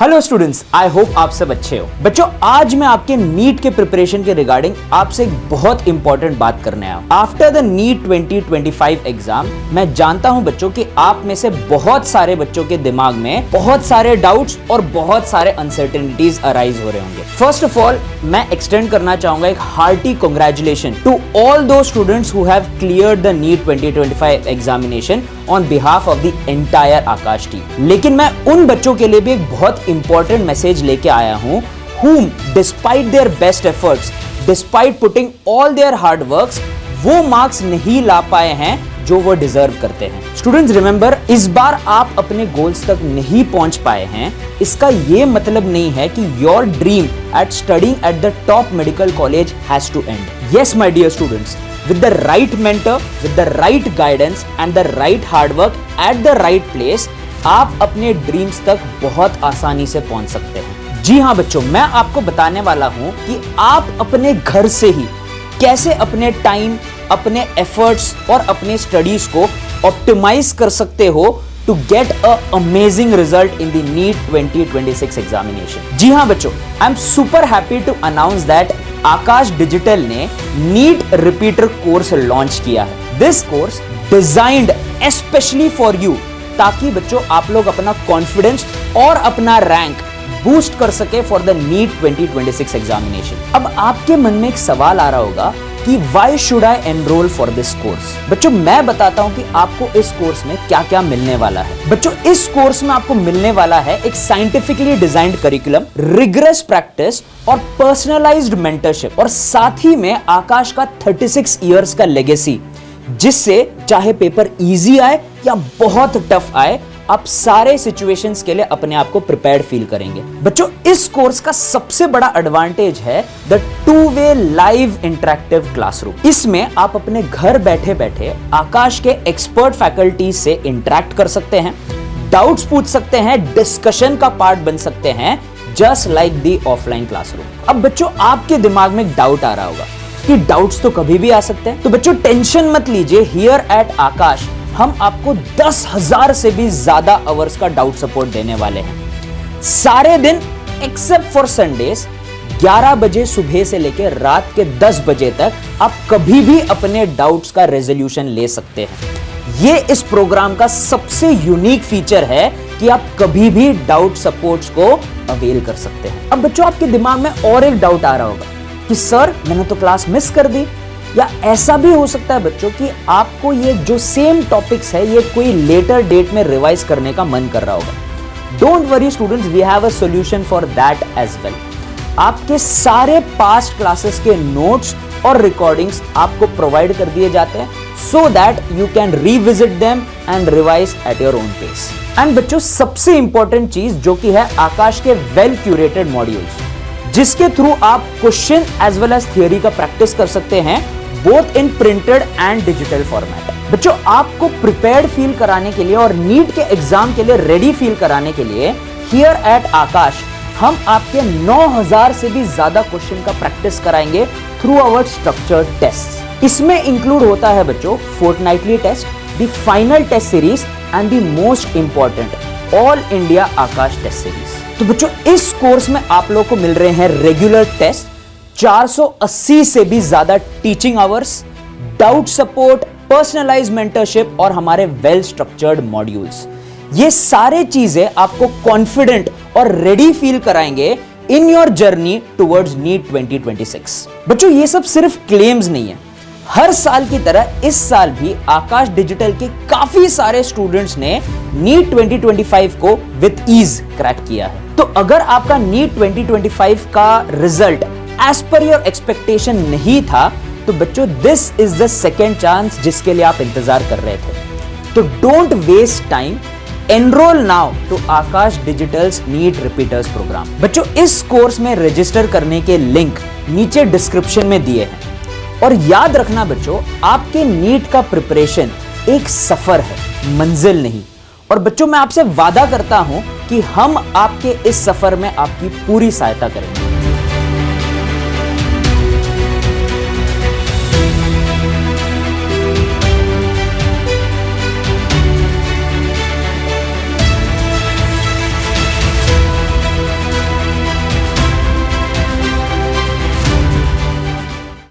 Hello students, I hope आप सब अच्छे हो। बच्चों, आज मैं आपके नीट के प्रिपरेशन के रिगार्डिंग आपसे एक बहुत इंपॉर्टेंट बात करने आया हूं। आफ्टर द नीट 2025 एग्जाम, मैं जानता हूं बच्चों कि आप में से बहुत सारे बच्चों के दिमाग में बहुत सारे डाउट्स और बहुत सारे अनसर्टेनिटीज अराइज हो रहे होंगे। फर्स्ट ऑफ ऑल, मैं एक्सटेंड करना चाहूंगा एक hearty congratulation to all those students who have cleared the NEET 2025 examination on behalf of the entire Aakash team. लेकिन मैं उन बच्चों के लिए भी एक बहुत इंपॉर्टेंट मैसेज लेके आया हूं, whom despite their best efforts, despite putting all their hard works, वो मार्क्स नहीं ला पाए हैं जो वो डिजर्व करते हैं। स्टूडेंट्स रिमेंबर, इस बार आप अपने गोल्स तक नहीं पहुंच पाए हैं, इसका ये मतलब नहीं है कि your dream at studying at the top medical college has to end. Yes my dear students, with the right mentor, with the right guidance and the right hard work at the right place, आप अपने dreams तक बहुत आसानी से पहुंच सकते हैं। जी हाँ बच्चों, मैं आपको बताने वाला हूं कि आप अपने घर से ही कैसे अपने टाइम, अपने एफर्ट्स और अपने स्टडीज को ऑप्टिमाइज कर सकते हो to get a amazing result in the NEET 2026 examination। जी हाँ बच्चों, I am super happy to announce that Akash digital ने नीट रिपीटर कोर्स लॉन्च किया है। This course designed specially for you, ताकि बच्चों आप लोग अपना कॉन्फिडेंस और अपना रैंक बूस्ट कर सके फॉर द नीट 2026 एग्जामिनेशन। अब आपके मन में एक सवाल आ रहा होगा कि why should I enroll for this course? बच्चों, मैं बताता हूं कि आपको इस कोर्स में क्या क्या मिलने वाला है। बच्चों, इस कोर्स में आपको मिलने वाला है एक scientifically designed curriculum, rigorous practice और पर्सनलाइज्ड मेंटरशिप, और साथ ही में आकाश का 36 इयर्स का लेगेसी, जिससे चाहे पेपर इजी आए या बहुत टफ आए, आप सारे सिचुएशंस के लिए अपने आप को प्रिपेयर्ड फील करेंगे। बच्चों, इस कोर्स का सबसे बड़ा एडवांटेज है the two way live interactive classroom. इसमें आप अपने घर बैठे बैठे आकाश के एक्सपर्ट फैकल्टी से इंटरेक्ट कर सकते हैं, डाउट्स पूछ सकते हैं, डिस्कशन का पार्ट बन सकते हैं, just like the offline classroom. अब बच्चों, आपके दिमाग में एक डाउट आ रहा होगा कि डाउट्स तो कभी भी आ सकते हैं। तो बच्चों, टेंशन मत लीजिए, हियर एट आकाश हम आपको 10,000 से भी ज्यादा आवर्स का डाउट सपोर्ट देने वाले हैं। सारे दिन एक्सेप्ट फॉर संडेज 11 बजे सुबह से लेकर रात के 10 बजे तक आप कभी भी अपने डाउट्स का रेजोल्यूशन ले सकते हैं। ये इस प्रोग्राम का सबसे यूनिक फीचर है कि आप कभी भी डाउट सपोर्ट्स को अवेल कर सकते हैं। अब बच्चों, आपके दिमाग में और एक डाउट आ रहा होगा कि सर, मैंने तो क्लास मिस कर दी, या ऐसा भी हो सकता है बच्चों कि आपको ये जो सेम टॉपिक्स है ये कोई लेटर डेट में रिवाइज करने का मन कर रहा होगा। Don't worry students, we have a solution for that as well. आपके सारे पास्ट क्लासेस के नोट्स और रिकॉर्डिंग्स आपको प्रोवाइड कर दिए जाते हैं, so that you can revisit them and revise at your own pace. And बच्चों, सबसे इंपॉर्टेंट चीज जो कि है आकाश के वेल क्यूरेटेड मॉड्यूल्स, जिसके थ्रू आप question as well as theory का प्रैक्टिस कर सकते हैं, both in printed and digital format. बच्चों, आपको प्रिपेयर्ड फील कराने के लिए और नीट के एग्जाम के लिए रेडी फील कराने के लिए हियर एट आकाश हम आपके 9,000 से भी ज्यादा क्वेश्चन का प्रैक्टिस कराएंगे थ्रू आवर स्ट्रक्चर्ड टेस्ट। इसमें इंक्लूड होता है बच्चों fortnightly test, the final test series and the most important all India Aakash test series. तो बच्चों, इस कोर्स में आप लोगों को मिल रहे हैं रेगुलर टेस्ट, 480 से भी ज्यादा teaching hours, doubt support, personalised mentorship और हमारे वेल स्ट्रक्चर्ड मॉड्यूल्स। ये सारे चीजें आपको कॉन्फिडेंट और रेडी फील कराएंगे in your journey towards NEET 2026। बच्चों, ये सब सिर्फ क्लेम्स नहीं है। हर साल की तरह इस साल भी आकाश डिजिटल के काफी सारे स्टूडेंट्स ने नीट 2025 को विद ईज क्रैक किया है। तो अगर आपका नीट 2025 का result as per your expectation नहीं था, तो बच्चों, this is the second chance जिसके लिए आप इंतजार कर रहे थे। तो don't waste time, enroll now to Aakash digital's NEET repeaters program. बच्चों, इस कोर्स में रजिस्टर करने के लिंक नीचे डिस्क्रिप्शन में दिए हैं। और याद रखना बच्चों, आपके नीट का प्रिपरेशन एक सफर है, मंजिल नहीं। और बच्चों, मैं आपसे वादा करता हूं कि हम आपके इस सफर में आपकी पूरी सहायता करेंगे।